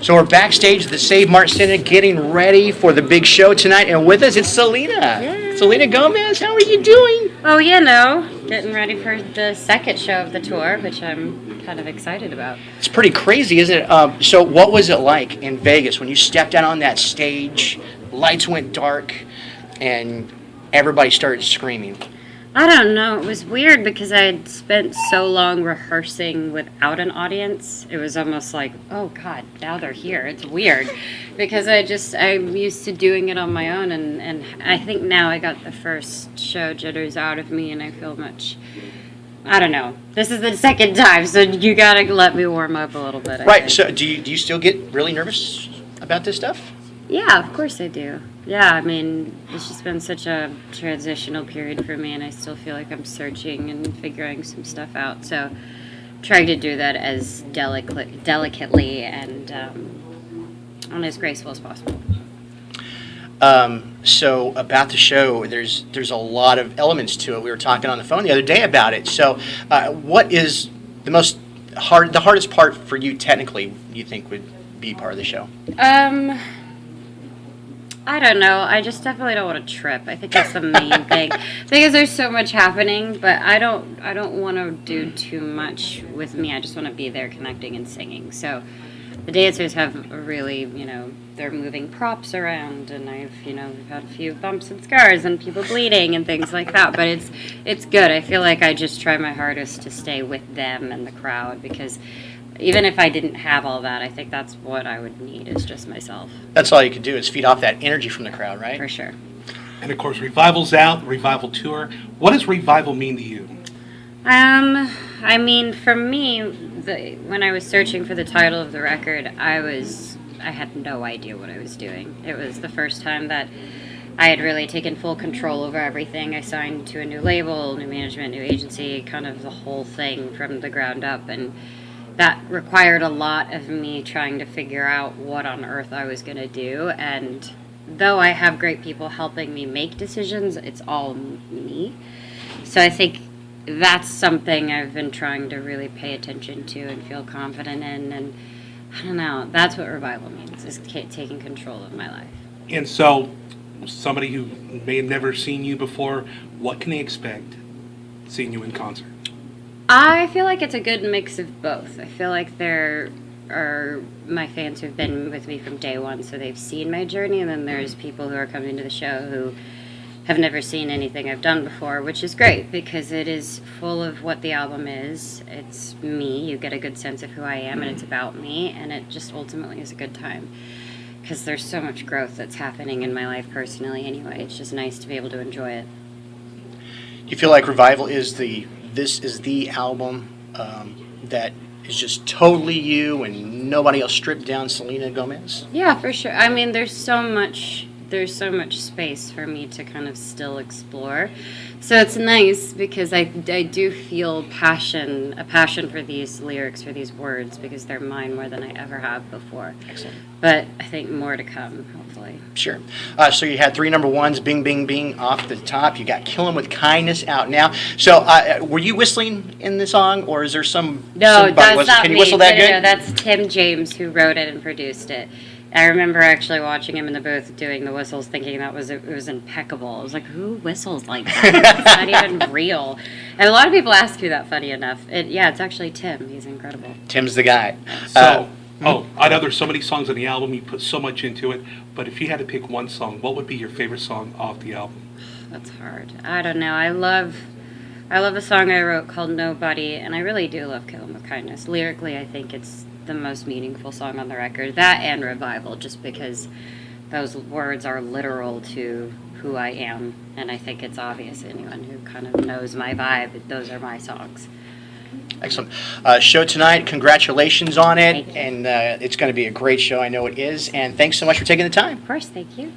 So we're backstage at the Save Mart Center getting ready for the big show tonight, and with us it's Selena. Yay. Selena Gomez, how are you doing? Oh, getting ready for the second show of the tour, which I'm kind of excited about. It's pretty crazy, isn't it? So what was it like in Vegas when you stepped out on that stage, lights went dark, and everybody started screaming? I don't know. It was weird because I had spent so long rehearsing without an audience. It was almost like, oh God, now they're here. It's weird because I'm used to doing it on my own, and I think now I got the first show jitters out of me, and I feel much. I don't know. This is the second time, so you gotta let me warm up a little bit. I Right. think. So do you still get really nervous about this stuff? Yeah, of course I do. Yeah, I mean, it's just been such a transitional period for me, and I still feel like I'm searching and figuring some stuff out. So, trying to do that as delicately and as graceful as possible. So about the show, there's a lot of elements to it. We were talking on the phone the other day about it. So, what is the hardest part for you technically? You think would be part of the show? I don't know. I just definitely don't want to trip. I think that's the main thing because there's so much happening. But I don't want to do too much with me. I just want to be there, connecting and singing. So the dancers have really, they're moving props around, and we've had a few bumps and scars and people bleeding and things like that. But it's good. I feel like I just try my hardest to stay with them and the crowd because. Even if I didn't have all that, I think that's what I would need is just myself. That's all you could do is feed off that energy from the crowd, right? For sure. And of course, Revival's out, Revival Tour. What does Revival mean to you? I mean, for me, when I was searching for the title of the record, I had no idea what I was doing. It was the first time that I had really taken full control over everything. I signed to a new label, new management, new agency, kind of the whole thing from the ground up, and that required a lot of me trying to figure out what on earth I was going to do. And though I have great people helping me make decisions, it's all me. So I think that's something I've been trying to really pay attention to and feel confident in. And I don't know, that's what Revival means, is taking control of my life. And so, somebody who may have never seen you before, what can they expect seeing you in concert? I feel like it's a good mix of both. I feel like there are my fans who've been with me from day one, so they've seen my journey, and then there's people who are coming to the show who have never seen anything I've done before, which is great because it is full of what the album is. It's me. You get a good sense of who I am, and it's about me, and it just ultimately is a good time because there's so much growth that's happening in my life personally anyway. It's just nice to be able to enjoy it. Do you feel like Revival is this is the album that is just totally you and nobody else, stripped down Selena Gomez? Yeah, for sure. I mean, there's so much space for me to kind of still explore. So it's nice because I do feel a passion for these lyrics, for these words, because they're mine more than I ever have before. Excellent. But I think more to come, hopefully. Sure. So you had 3 number ones, Bing, Bing, Bing, off the top. You got Kill 'Em With Kindness out now. So were you whistling in the song, or is there No, somebody that's not Can you me. whistle that No, good? that's Tim James who wrote it and produced it. I remember actually watching him in the booth doing the whistles, thinking it was impeccable. I was like, who whistles like that? It's not even real. And a lot of people ask me that, funny enough. It's actually Tim. He's incredible. Tim's the guy. So, I know there's so many songs on the album, you put so much into it, but if you had to pick one song, what would be your favorite song off the album? That's hard. I don't know. I love a song I wrote called Nobody, and I really do love Kill 'Em With Kindness. Lyrically, I think it's the most meaningful song on the record. That and Revival, just because those words are literal to who I am, and I think it's obvious to anyone who kind of knows my vibe. Those are my songs. Excellent. Show tonight. Congratulations on it. Thank you. And it's going to be a great show. I know it is. And thanks so much for taking the time. Of course, thank you.